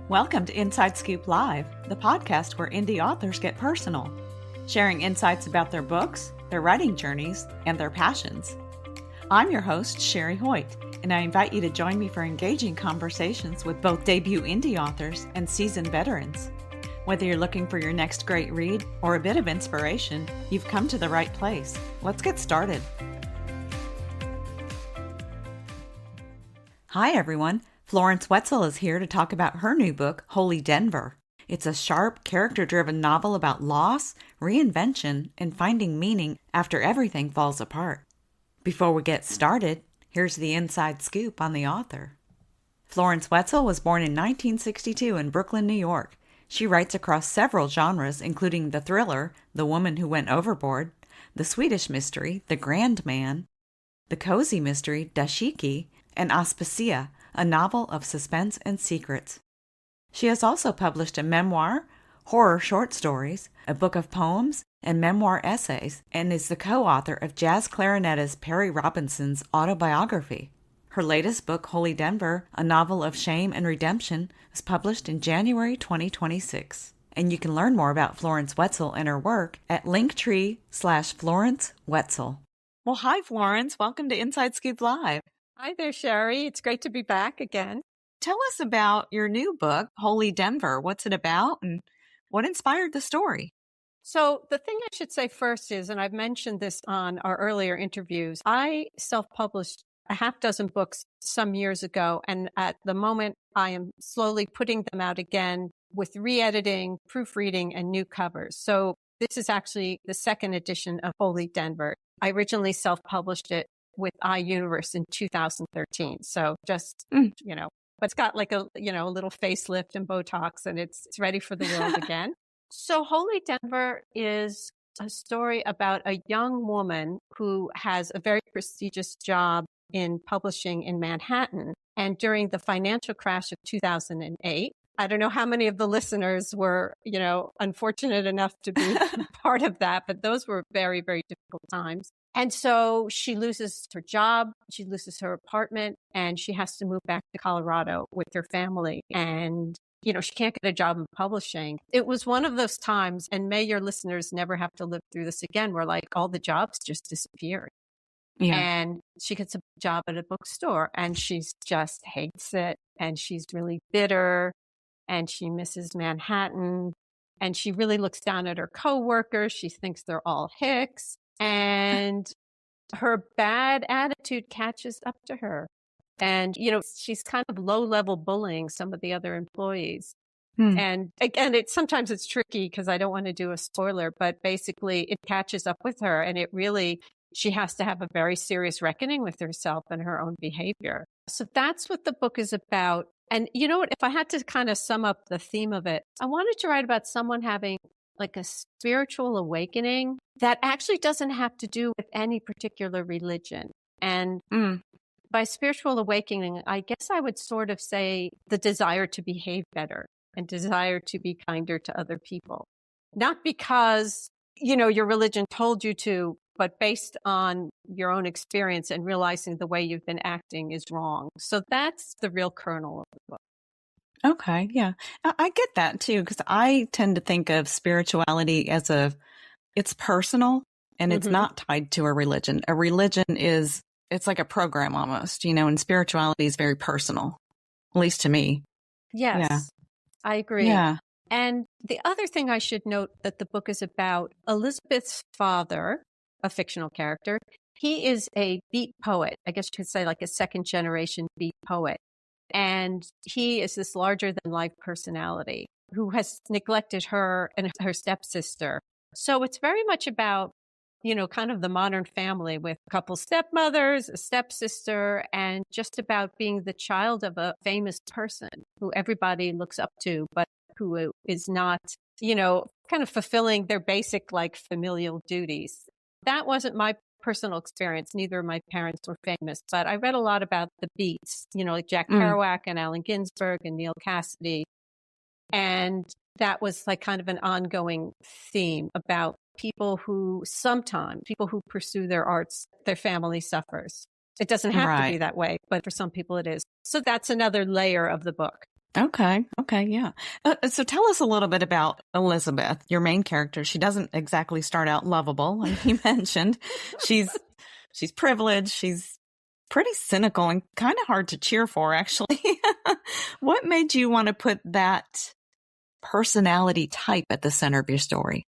Welcome to Inside Scoop Live, the podcast where indie authors get personal, sharing insights about their books, their writing journeys, and their passions. I'm your host, Sherry Hoyt, and I invite you to join me for engaging conversations with both debut indie authors and seasoned veterans. Whether you're looking for your next great read or a bit of inspiration, you've come to the right place. Let's get started. Hi, everyone. Florence Wetzel is here to talk about her new book, Holy Denver. It's a sharp, character-driven novel about loss, reinvention, and finding meaning after everything falls apart. Before we get started, here's the inside scoop on the author. Florence Wetzel was born in 1962 in Brooklyn, New York. She writes across several genres, including the thriller, The Woman Who Went Overboard, the Swedish mystery, The Grand Man, the cozy mystery, Dashiki, and Aspasia, a novel of suspense and secrets. She has also published a memoir, horror short stories, a book of poems, and memoir essays, and is the co-author of jazz clarinetist Perry Robinson's autobiography. Her latest book, Holy Denver, a novel of shame and redemption, was published in January 2026. And you can learn more about Florence Wetzel and her work at linktree/Florence Wetzel. Well, hi, Florence. Welcome to Inside Scoop Live. Hi there, Sherry. It's great to be back again. Tell us about your new book, Holy Denver. What's it about and what inspired the story? So the thing I should say first is, and I've mentioned this on our earlier interviews, I self-published a half dozen books some years ago. And at the moment, I am slowly putting them out again with re-editing, proofreading, and new covers. So this is actually the second edition of Holy Denver. I originally self-published it with iUniverse in 2013. So just, but it's got like a little facelift and Botox, and it's ready for the world again. So Holy Denver is a story about a young woman who has a very prestigious job in publishing in Manhattan. And during the financial crash of 2008, I don't know how many of the listeners were, unfortunate enough to be part of that, but those were very, very difficult times. And so she loses her job, she loses her apartment, and she has to move back to Colorado with her family. And, she can't get a job in publishing. It was one of those times, and may your listeners never have to live through this again, where like all the jobs just disappeared. Yeah. And she gets a job at a bookstore and she just hates it. And she's really bitter and she misses Manhattan. And she really looks down at her coworkers. She thinks they're all hicks. And her bad attitude catches up to her. And, she's kind of low-level bullying some of the other employees. And again, sometimes it's tricky because I don't want to do a spoiler, but basically it catches up with her and she has to have a very serious reckoning with herself and her own behavior. So that's what the book is about. And you know what, if I had to kind of sum up the theme of it, I wanted to write about someone having like a spiritual awakening that actually doesn't have to do with any particular religion. And by spiritual awakening, I guess I would sort of say the desire to behave better and desire to be kinder to other people. Not because, your religion told you to, but based on your own experience and realizing the way you've been acting is wrong. So that's the real kernel of the book. Okay, yeah. I get that too, because I tend to think of spirituality as it's personal and it's not tied to a religion. A religion it's like a program almost, and spirituality is very personal, at least to me. Yes, yeah. I agree. Yeah. And the other thing I should note that the book is about, Elizabeth's father, a fictional character, he is a beat poet. I guess you could say like a second generation beat poet. And he is this larger than life personality who has neglected her and her stepsister. So it's very much about, kind of the modern family with a couple stepmothers, a stepsister, and just about being the child of a famous person who everybody looks up to, but who is not, kind of fulfilling their basic like familial duties. That wasn't my personal experience. Neither of my parents were famous, but I read a lot about the beats, like Jack Kerouac and Allen Ginsberg and Neil Cassidy. And that was like kind of an ongoing theme about people who pursue their arts, their family suffers. It doesn't have to be that way, but for some people it is. So that's another layer of the book. Okay. Okay. Yeah. So tell us a little bit about Elizabeth, your main character. She doesn't exactly start out lovable, like you mentioned. She's she's privileged. She's pretty cynical and kind of hard to cheer for, actually. What made you want to put that personality type at the center of your story?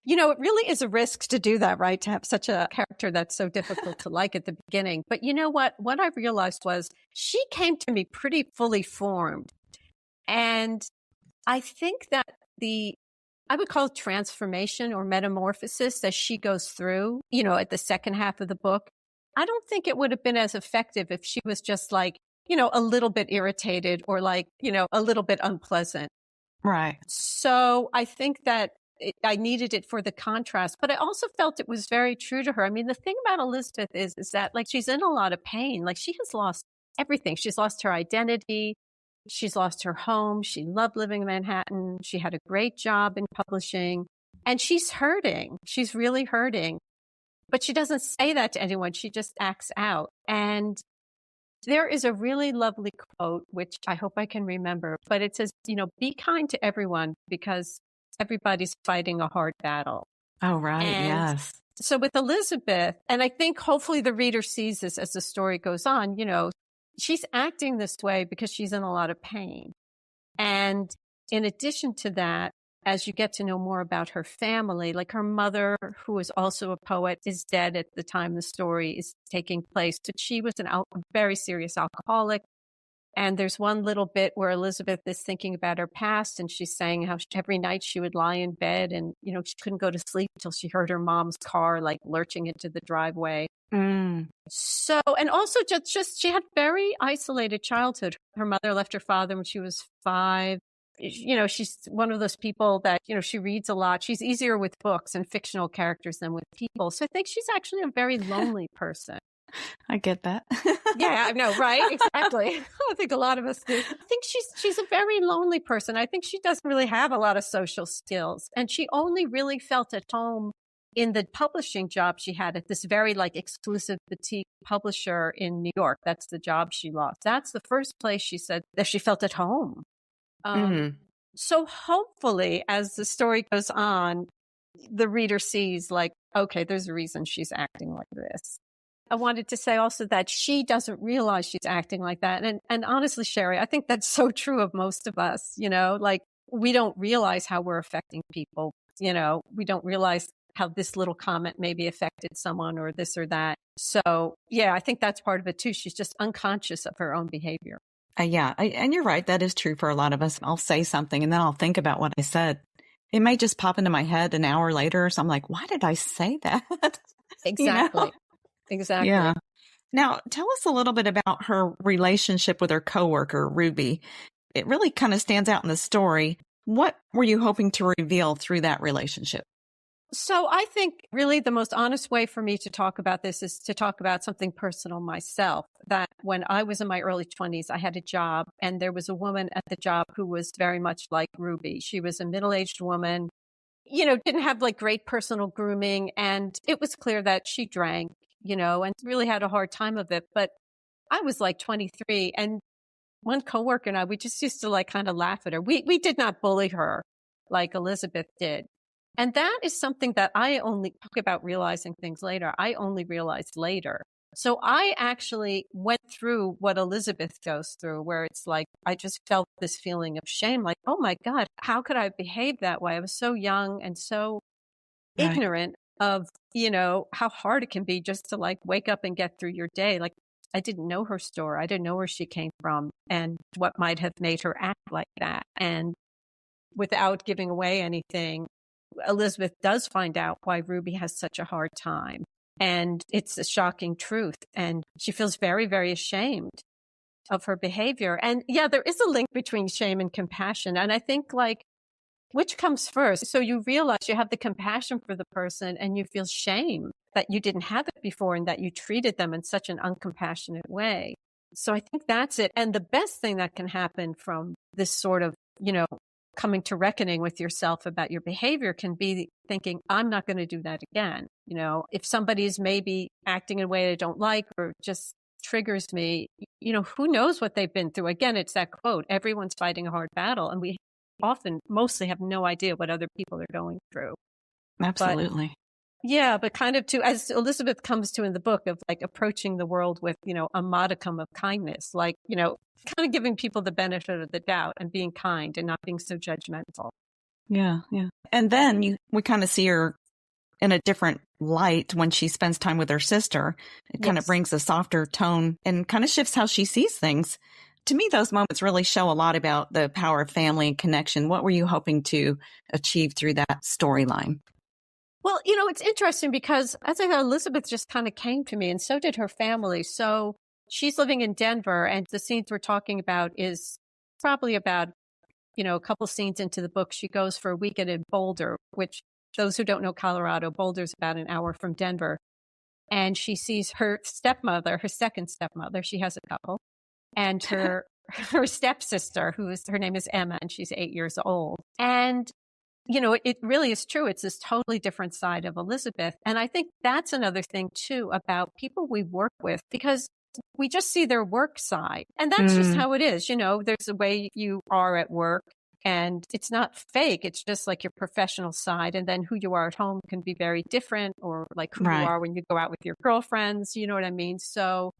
It really is a risk to do that, right? To have such a character that's so difficult to like at the beginning. But you know what? What I realized was she came to me pretty fully formed. And I think that I would call it transformation or metamorphosis that she goes through, at the second half of the book. I don't think it would have been as effective if she was just like, a little bit irritated or like, a little bit unpleasant. Right. So I think that I needed it for the contrast, but I also felt it was very true to her. I mean, the thing about Elizabeth is that like she's in a lot of pain. Like she has lost everything. She's lost her identity. She's lost her home. She loved living in Manhattan. She had a great job in publishing and she's hurting. She's really hurting, but she doesn't say that to anyone. She just acts out. And there is a really lovely quote, which I hope I can remember, but it says, be kind to everyone because everybody's fighting a hard battle. Oh, right. And Yes. so with Elizabeth, and I think hopefully the reader sees this as the story goes on, she's acting this way because she's in a lot of pain. And in addition to that, as you get to know more about her family, like her mother, who is also a poet, is dead at the time the story is taking place. But she was a very serious alcoholic. And there's one little bit where Elizabeth is thinking about her past and she's saying how every night she would lie in bed and, she couldn't go to sleep until she heard her mom's car like lurching into the driveway. So, and also just she had very isolated childhood. Her mother left her father when she was 5. She's one of those people that, she reads a lot. She's easier with books and fictional characters than with people. So I think she's actually a very lonely person. I get that. Yeah, I know, right? Exactly. I think a lot of us do. I think she's a very lonely person. I think she doesn't really have a lot of social skills. And she only really felt at home in the publishing job she had at this very like exclusive boutique publisher in New York. That's the job she lost. That's the first place she said that she felt at home. So hopefully as the story goes on, the reader sees like, okay, there's a reason she's acting like this. I wanted to say also that she doesn't realize she's acting like that. And honestly, Sherry, I think that's so true of most of us, like we don't realize how we're affecting people. We don't realize how this little comment maybe affected someone or this or that. So yeah, I think that's part of it too. She's just unconscious of her own behavior. Yeah. And you're right. That is true for a lot of us. I'll say something and then I'll think about what I said. It may just pop into my head an hour later. So I'm like, why did I say that? Exactly. Exactly. Yeah. Now, tell us a little bit about her relationship with her coworker, Ruby. It really kind of stands out in the story. What were you hoping to reveal through that relationship? So I think really the most honest way for me to talk about this is to talk about something personal myself. That when I was in my early 20s, I had a job and there was a woman at the job who was very much like Ruby. She was a middle-aged woman, didn't have like great personal grooming. And it was clear that she drank, and really had a hard time of it. But I was like 23 and one coworker and I, we just used to like kind of laugh at her. We did not bully her like Elizabeth did. And that is something that I only talk about realizing things later. I only realized later. So I actually went through what Elizabeth goes through, where it's like, I just felt this feeling of shame, like, oh my God, how could I have behaved that way? I was so young and so ignorant of, how hard it can be just to like wake up and get through your day. Like I didn't know her story. I didn't know where she came from and what might have made her act like that. And without giving away anything, Elizabeth does find out why Ruby has such a hard time. And it's a shocking truth. And she feels very, very ashamed of her behavior. And yeah, there is a link between shame and compassion. And I think like, which comes first? So you realize you have the compassion for the person and you feel shame that you didn't have it before and that you treated them in such an uncompassionate way. So I think that's it. And the best thing that can happen from this sort of, coming to reckoning with yourself about your behavior can be thinking, I'm not going to do that again. If somebody's maybe acting in a way I don't like or just triggers me, who knows what they've been through. Again, it's that quote, everyone's fighting a hard battle. And we often mostly have no idea what other people are going through. Absolutely. But kind of as Elizabeth comes to in the book, of like approaching the world with, a modicum of kindness, like, kind of giving people the benefit of the doubt and being kind and not being so judgmental. Yeah. Yeah. And then we kind of see her in a different light when she spends time with her sister. It kind of brings a softer tone and kind of shifts how she sees things. To me, those moments really show a lot about the power of family and connection. What were you hoping to achieve through that storyline? Well, it's interesting because, as I said, Elizabeth just kind of came to me, and so did her family. So she's living in Denver, and the scenes we're talking about is probably about, a couple scenes into the book. She goes for a weekend in Boulder, which, those who don't know Colorado, Boulder's about an hour from Denver. And she sees her stepmother, her second stepmother. She has a couple. And her stepsister, her name is Emma, and she's 8 years old. And, it really is true. It's this totally different side of Elizabeth. And I think that's another thing, too, about people we work with, because we just see their work side. And that's just how it is. There's a way you are at work. And it's not fake. It's just like your professional side. And then who you are at home can be very different, or like who you are when you go out with your girlfriends. You know what I mean? So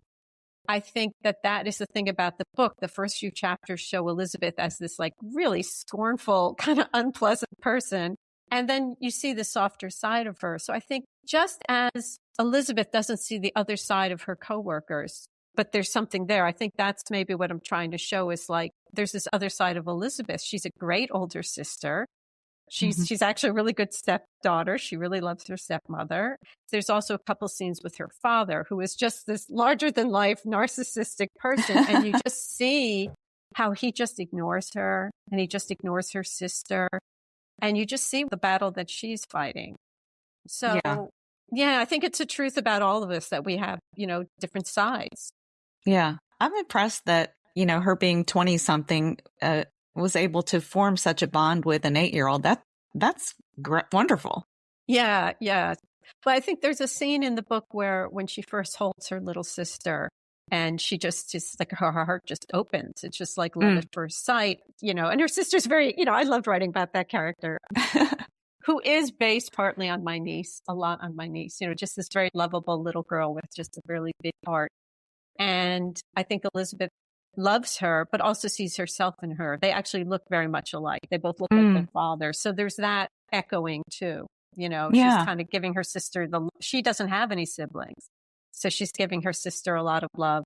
I think that is the thing about the book. The first few chapters show Elizabeth as this like really scornful, kind of unpleasant person. And then you see the softer side of her. So I think just as Elizabeth doesn't see the other side of her coworkers, but there's something there. I think that's maybe what I'm trying to show, is like, there's this other side of Elizabeth. She's a great older sister. She's actually a really good stepdaughter. She really loves her stepmother. There's also a couple scenes with her father, who is just this larger than life narcissistic person. And you just see how he just ignores her, and he just ignores her sister. And you just see the battle that she's fighting. So I think it's a truth about all of us that we have, different sides. Yeah. I'm impressed that, her being 20 something, was able to form such a bond with an 8-year-old. That's wonderful. Yeah. Yeah. But I think there's a scene in the book where, when she first holds her little sister, and she just like, her heart just opens. It's just like love at first sight, and her sister's very, I loved writing about that character. Who is based partly on my niece, a lot on my niece, just this very lovable little girl with just a really big heart. And I think Elizabeth loves her, but also sees herself in her. They actually look very much alike. They both look like their father. So there's that echoing too. She's kind of giving her sister she doesn't have any siblings. So she's giving her sister a lot of love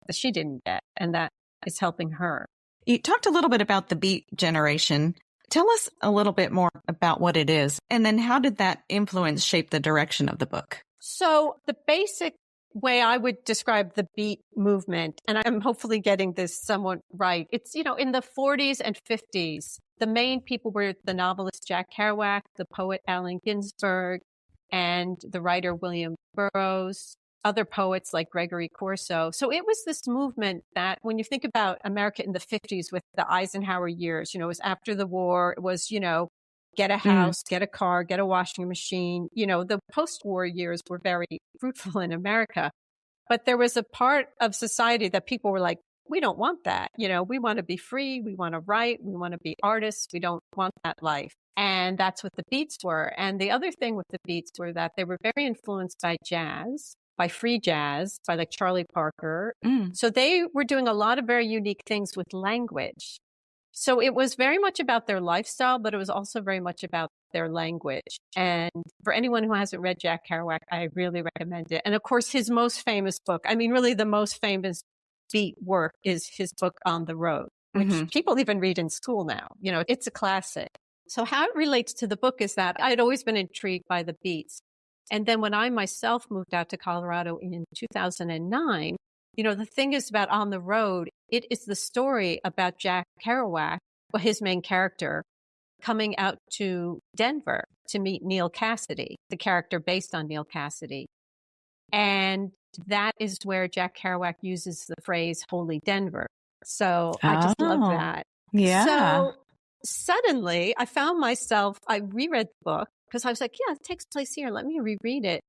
that she didn't get. And that is helping her. You talked a little bit about the Beat generation. Tell us a little bit more about what it is. And then how did that influence shape the direction of the book? So the basic way I would describe the Beat movement, and I'm hopefully getting this somewhat right, it's, in the 40s and 50s, the main people were the novelist Jack Kerouac, the poet Allen Ginsberg, and the writer William Burroughs, other poets like Gregory Corso. So it was this movement that, when you think about America in the 50s with the Eisenhower years, it was after the war, it was, get a house, get a car, get a washing machine. The post-war years were very fruitful in America. But there was a part of society that people were like, we don't want that. We want to be free. We want to write. We want to be artists. We don't want that life. And that's what the Beats were. And the other thing with the Beats were that they were very influenced by jazz, by free jazz, by like Charlie Parker. So they were doing a lot of very unique things with language. So it was very much about their lifestyle, but it was also very much about their language. And for anyone who hasn't read Jack Kerouac, I really recommend it. And of course, his most famous book, really the most famous Beat work, is his book On the Road, which people even read in school now. It's a classic. So how it relates to the book is that I'd always been intrigued by the Beats. And then when I myself moved out to Colorado in 2009, the thing is about On the Road, it is the story about Jack Kerouac, his main character, coming out to Denver to meet Neil Cassidy, the character based on Neil Cassidy. And that is where Jack Kerouac uses the phrase Holy Denver. So I just love that. Yeah. So suddenly I found myself, I reread the book because I was like, yeah, it takes place here. Let me reread it.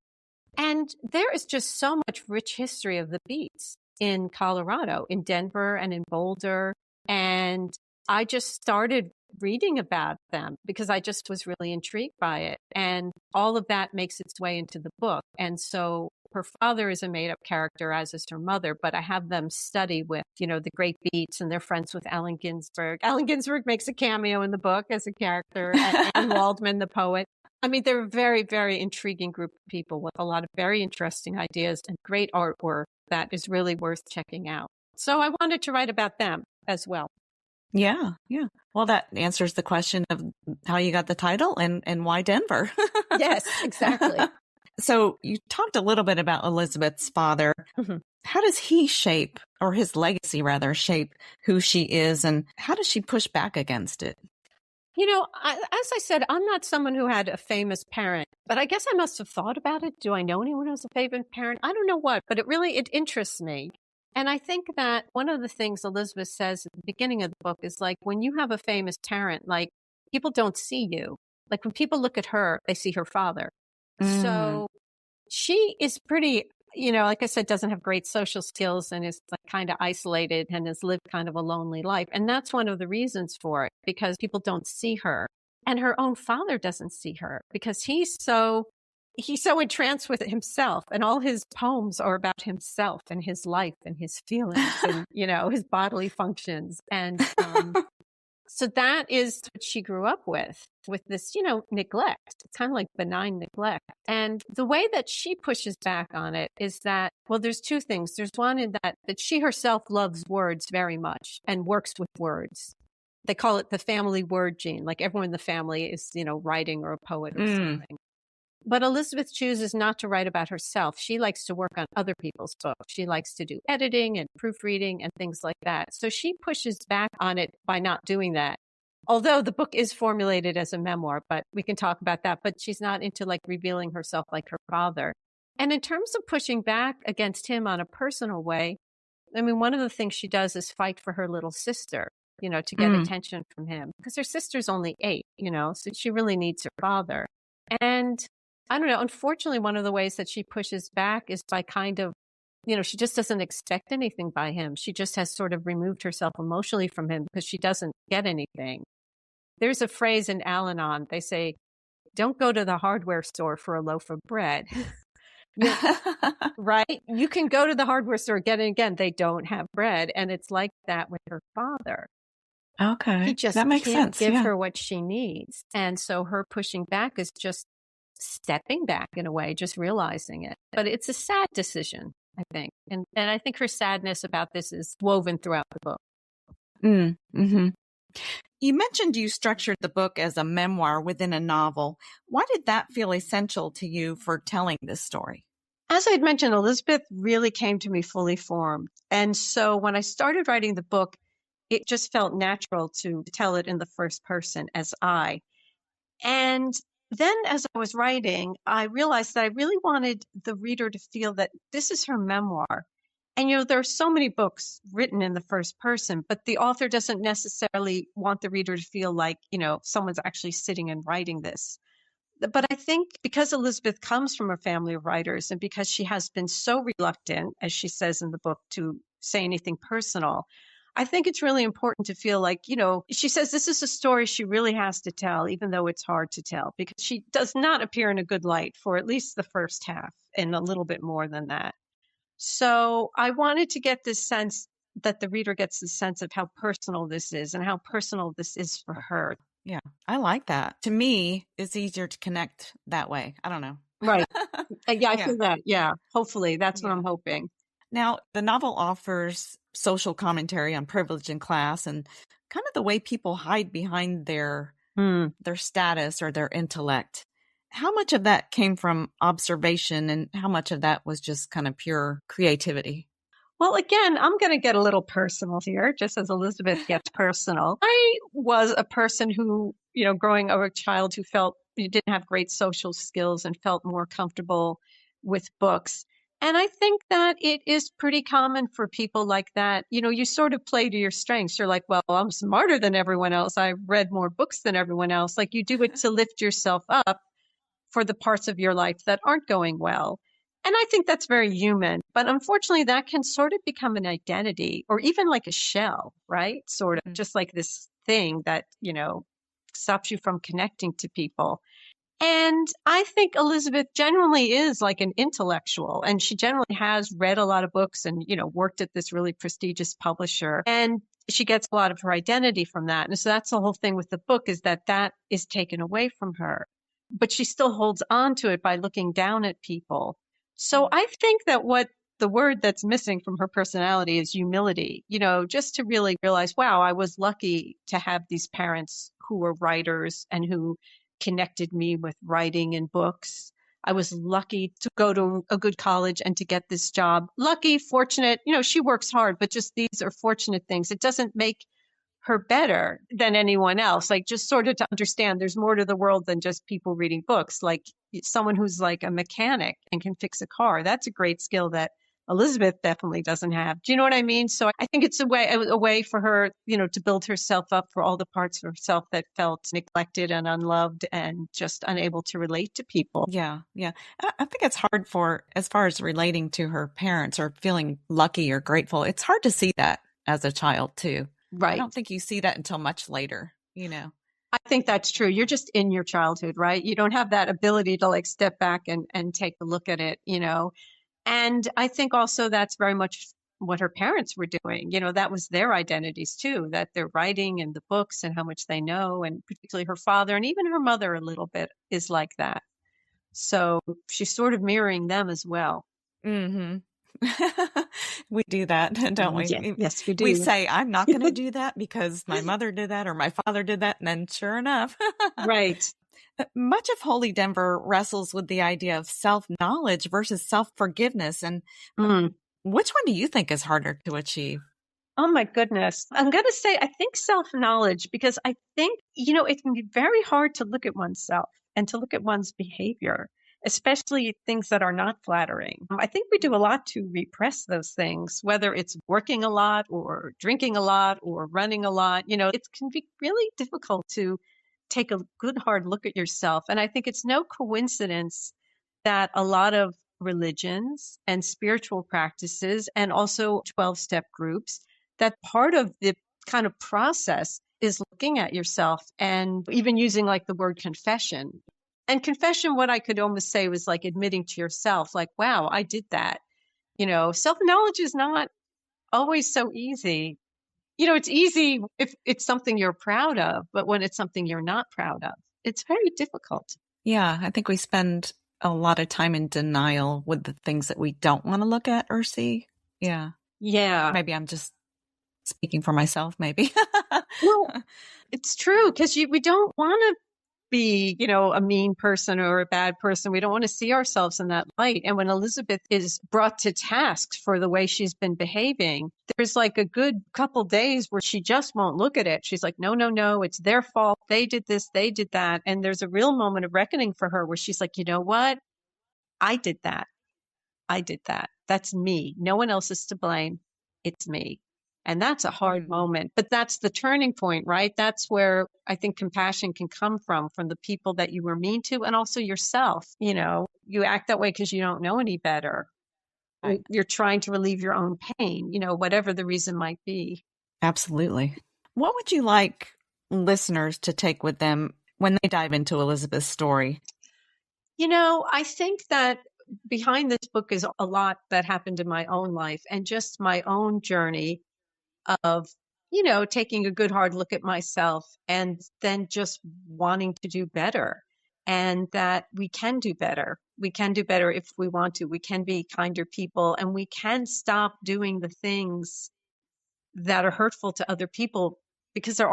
And there is just so much rich history of the Beats. in Colorado, in Denver and in Boulder. And I just started reading about them because I just was really intrigued by it. And all of that makes its way into the book. And so her father is a made up character, as is her mother, but I have them study with, the great beats, and they're friends with Allen Ginsberg. Allen Ginsberg makes a cameo in the book as a character, and Waldman, the poet. I mean, they're a very, very intriguing group of people with a lot of very interesting ideas and great artwork that is really worth checking out. So I wanted to write about them as well. Yeah, yeah. Well, that answers the question of how you got the title and why Denver. Yes, exactly. So you talked a little bit about Elizabeth's father. Mm-hmm. How does he shape, or his legacy rather, shape who she is, and how does she push back against it? As I said, I'm not someone who had a famous parent, but I guess I must have thought about it. Do I know anyone who's a famous parent? I don't know what, but it interests me. And I think that one of the things Elizabeth says at the beginning of the book is like, when you have a famous parent, like, people don't see you. Like, when people look at her, they see her father. So she is pretty, like I said, doesn't have great social skills and is like kind of isolated and has lived kind of a lonely life. And that's one of the reasons for it, because people don't see her. And her own father doesn't see her because he's so entranced with himself, and all his poems are about himself and his life and his feelings and, his bodily functions. And so that is what she grew up with this, neglect. It's kind of like benign neglect. And the way that she pushes back on it is that, well, there's two things. There's one in that she herself loves words very much and works with words. They call it the family word gene. Like, everyone in the family is, writing or a poet or something. But Elizabeth chooses not to write about herself. She likes to work on other people's books. She likes to do editing and proofreading and things like that. So she pushes back on it by not doing that. Although the book is formulated as a memoir, but we can talk about that. But she's not into like revealing herself like her father. And in terms of pushing back against him on a personal way, I mean, one of the things she does is fight for her little sister, to get attention from him, because her sister's only 8, so she really needs her father. And I don't know, unfortunately, one of the ways that she pushes back is by kind of, she just doesn't expect anything by him. She just has sort of removed herself emotionally from him because she doesn't get anything. There's a phrase in Al-Anon. They say, don't go to the hardware store for a loaf of bread. Right? You can go to the hardware store again and again. They don't have bread. And it's like that with her father. Okay. He just that makes can't sense. give her what she needs. And so her pushing back is just stepping back in a way, just realizing it. But it's a sad decision, I think. And I think her sadness about this is woven throughout the book. Mm-hmm. You mentioned you structured the book as a memoir within a novel. Why did that feel essential to you for telling this story? As I'd mentioned, Elizabeth really came to me fully formed. And so when I started writing the book, it just felt natural to tell it in the first person as I. And then as I was writing, I realized that I really wanted the reader to feel that this is her memoir. And, there are so many books written in the first person, but the author doesn't necessarily want the reader to feel like, someone's actually sitting and writing this. But I think because Elizabeth comes from a family of writers, and because she has been so reluctant, as she says in the book, to say anything personal, I think it's really important to feel like, she says this is a story she really has to tell, even though it's hard to tell, because she does not appear in a good light for at least the first half and a little bit more than that. So I wanted to get this sense that the reader gets the sense of how personal this is and how personal this is for her. Yeah, I like that. To me, it's easier to connect that way. I don't know. Right. Yeah, I feel that. Yeah. Hopefully. That's what I'm hoping. Now, the novel offers social commentary on privilege and class and kind of the way people hide behind their status or their intellect. How much of that came from observation and how much of that was just kind of pure creativity? Well, again, I'm going to get a little personal here, just as Elizabeth gets personal. I was a person who, growing up a child who felt you didn't have great social skills and felt more comfortable with books. And I think that it is pretty common for people like that. You sort of play to your strengths. You're like, well, I'm smarter than everyone else. I've read more books than everyone else. Like, you do it to lift yourself up for the parts of your life that aren't going well. And I think that's very human. But unfortunately, that can sort of become an identity or even like a shell, right? Sort of Mm. just like this thing that, stops you from connecting to people. And I think Elizabeth generally is like an intellectual, and she generally has read a lot of books and, worked at this really prestigious publisher. And she gets a lot of her identity from that. And so that's the whole thing with the book, is that that is taken away from her. But she still holds on to it by looking down at people. So Mm. I think that what the word that's missing from her personality is humility, just to really realize, wow, I was lucky to have these parents who were writers and who connected me with writing and books. I was lucky to go to a good college and to get this job. Lucky, fortunate, she works hard, but just these are fortunate things. It doesn't make her better than anyone else. Like, just sort of to understand there's more to the world than just people reading books. Like, someone who's like a mechanic and can fix a car, that's a great skill that Elizabeth definitely doesn't have. Do you know what I mean? So I think it's a way for her, to build herself up for all the parts of herself that felt neglected and unloved and just unable to relate to people. Yeah, yeah. I think it's hard for, as far as relating to her parents or feeling lucky or grateful, it's hard to see that as a child too. I Right. don't think you see that until much later, you know. I think that's true. You're just in your childhood, right? You don't have that ability to like step back and take a look at it. And I think also that's very much what her parents were doing. That was their identities too, that they're writing and the books and how much they know. And particularly her father and even her mother a little bit is like that. So she's sort of mirroring them as well. Hmm. We do that, don't we? Yeah, yes, we We do. say, I'm not going to do that because my mother did that or my father did that. And then sure enough, Right. much of Holy Denver wrestles with the idea of self knowledge versus self forgiveness. And Mm. which one do you think is harder to achieve? Oh my goodness. I'm going to say, I think self knowledge, because I think, it can be very hard to look at oneself and to look at one's behavior, especially things that are not flattering. I think we do a lot to repress those things, whether it's working a lot or drinking a lot or running a lot. It can be really difficult to take a good hard look at yourself. And I think it's no coincidence that a lot of religions and spiritual practices and also 12-step groups, that part of the kind of process is looking at yourself and even using like the word confession. And confession, what I could almost say was like admitting to yourself, like, wow, I did that. Self knowledge is not always so easy. It's easy if it's something you're proud of, but when it's something you're not proud of, it's very difficult. Yeah, I think we spend a lot of time in denial with the things that we don't want to look at or see. Yeah. Yeah. Maybe I'm just speaking for myself, maybe. Well, it's true because we don't want to be, a mean person or a bad person. We don't want to see ourselves in that light. And when Elizabeth is brought to task for the way she's been behaving, there's like a good couple days where she just won't look at it. She's like, no, no, no, it's their fault. They did this, they did that. And there's a real moment of reckoning for her where she's like, you know what? I did that. I did that. That's me. No one else is to blame. It's me. And that's a hard Mm. moment, but that's the turning point, right? That's where I think compassion can come from the people that you were mean to and also yourself. You act that way because you don't know any better. Right. You're trying to relieve your own pain, whatever the reason might be. Absolutely. What would you like listeners to take with them when they dive into Elizabeth's story? I think that behind this book is a lot that happened in my own life and just my own journey of, taking a good hard look at myself and then just wanting to do better. And that we can do better. We can do better if we want to. We can be kinder people and we can stop doing the things that are hurtful to other people because they're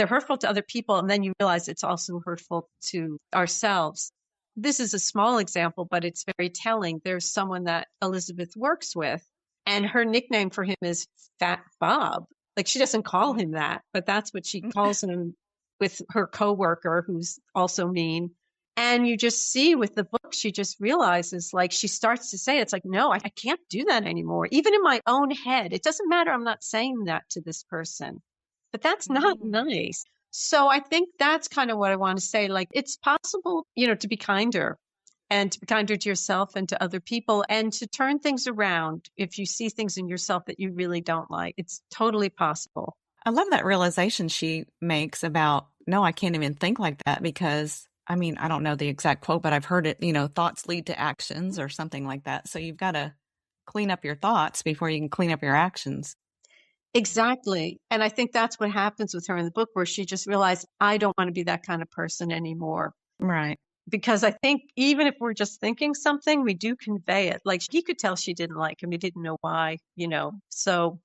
hurtful to other people. And then you realize it's also hurtful to ourselves. This is a small example, but it's very telling. There's someone that Elizabeth works with, and her nickname for him is Fat Bob. Like, she doesn't call him that, but that's what she calls him with her coworker, who's also mean. And you just see with the book, she just realizes, like, she starts to say, it's like, no, I can't do that anymore. Even in my own head, it doesn't matter. I'm not saying that to this person, but that's not Mm. nice. So I think that's kind of what I want to say. Like, it's possible, to be kinder and to be kinder to yourself and to other people, and to turn things around if you see things in yourself that you really don't like. It's totally possible. I love that realization she makes about, no, I can't even think like that because, I mean, I don't know the exact quote, but I've heard it, thoughts lead to actions or something like that. So you've got to clean up your thoughts before you can clean up your actions. Exactly. And I think that's what happens with her in the book, where she just realized, I don't want to be that kind of person anymore. Right. Because I think even if we're just thinking something, we do convey it. Like he could tell she didn't like him. He didn't know why, So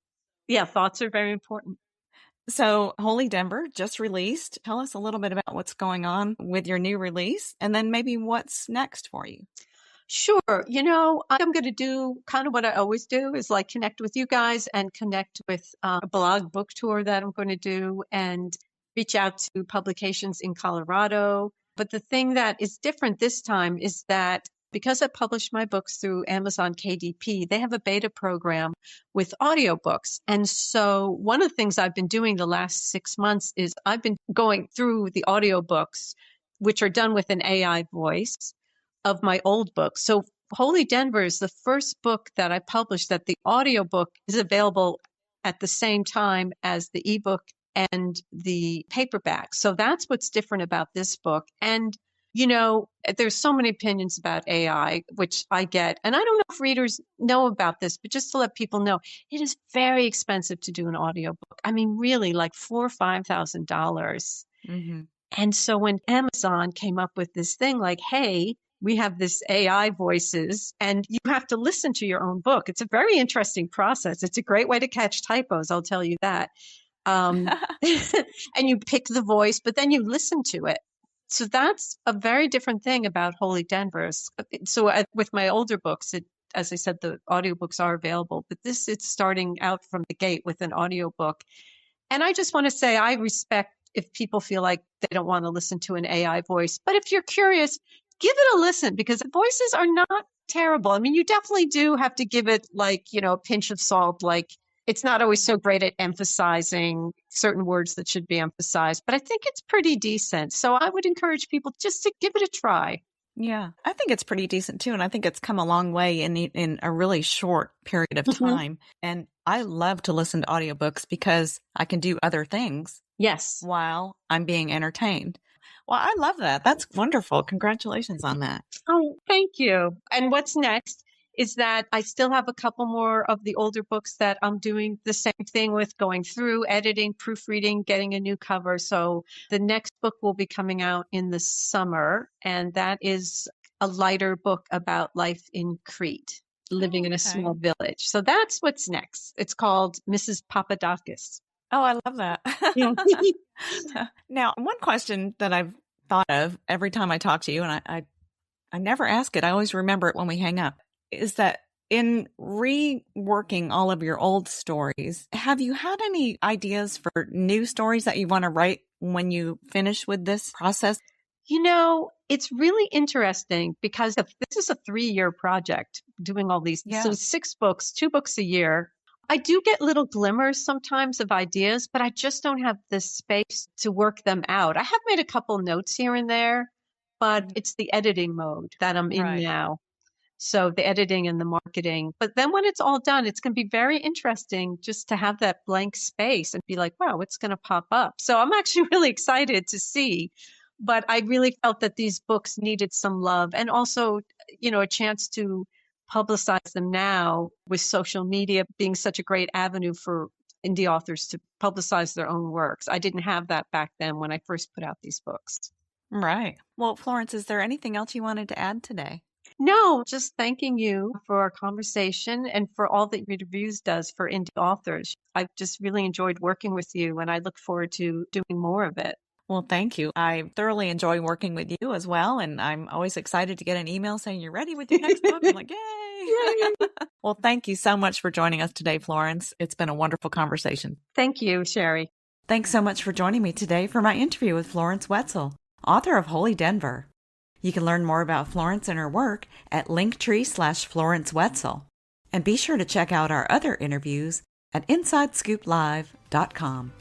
yeah, thoughts are very important. So Holy Denver just released. Tell us a little bit about what's going on with your new release and then maybe what's next for you. Sure. I'm going to do kind of what I always do, is like connect with you guys and connect with a blog book tour that I'm going to do, and reach out to publications in Colorado. But the thing that is different this time is that because I published my books through Amazon KDP, they have a beta program with audiobooks. And so one of the things I've been doing the last 6 months is I've been going through the audiobooks, which are done with an AI voice, of my old books. So Holy Denver is the first book that I published that the audiobook is available at the same time as the ebook and the paperback. So that's what's different about this book. And there's so many opinions about AI, which I get. And I don't know if readers know about this, but just to let people know, it is very expensive to do an audiobook. I mean, really, like $4,000 or $5,000. Mm-hmm. And so when Amazon came up with this thing like, hey, we have this AI voices and you have to listen to your own book. It's a very interesting process. It's a great way to catch typos, I'll tell you that. And you pick the voice, but then you listen to it. So that's a very different thing about Holy Denver. So with my older books, as I said, the audiobooks are available, but it's starting out from the gate with an audiobook. And I just want to say, I respect if people feel like they don't want to listen to an AI voice. But if you're curious, give it a listen, because the voices are not terrible. I mean, you definitely do have to give it a pinch of salt. Like, it's not always so great at emphasizing certain words that should be emphasized, but I think it's pretty decent. So I would encourage people just to give it a try. Yeah, I think it's pretty decent too. And I think it's come a long way in a really short period of time. And I love to listen to audiobooks because I can do other things. Yes. While I'm being entertained. Well, I love that. That's wonderful. Congratulations on that. Oh, thank you. And what's next is that I still have a couple more of the older books that I'm doing the same thing with, going through, editing, proofreading, getting a new cover. So the next book will be coming out in the summer, and that is a lighter book about life in Crete, living in a small village. So that's what's next. It's called Mrs. Papadakis. Oh, I love that. Yeah. Now, one question that I've thought of every time I talk to you, and I never ask it, I always remember it when we hang up, is that in reworking all of your old stories, have you had any ideas for new stories that you want to write when you finish with this process? It's really interesting because this is a 3-year project, doing all these. Yeah. So 6 books, 2 books a year. I do get little glimmers sometimes of ideas, but I just don't have the space to work them out. I have made a couple notes here and there, but it's the editing mode that I'm in now. So the editing and the marketing. But then when it's all done, it's going to be very interesting just to have that blank space and be like, wow, what's going to pop up? So I'm actually really excited to see. But I really felt that these books needed some love, and also, a chance to publicize them now with social media being such a great avenue for indie authors to publicize their own works. I didn't have that back then when I first put out these books. Right. Well, Florence, is there anything else you wanted to add today? No, just thanking you for our conversation and for all that Reader Reviews does for indie authors. I've just really enjoyed working with you, and I look forward to doing more of it. Well, thank you. I thoroughly enjoy working with you as well. And I'm always excited to get an email saying you're ready with your next book. I'm like, yay. Well, thank you so much for joining us today, Florence. It's been a wonderful conversation. Thank you, Sherry. Thanks so much for joining me today for my interview with Florence Wetzel, author of Holy Denver. You can learn more about Florence and her work at linktree/Florence Wetzel. And be sure to check out our other interviews at InsideScoopLive.com.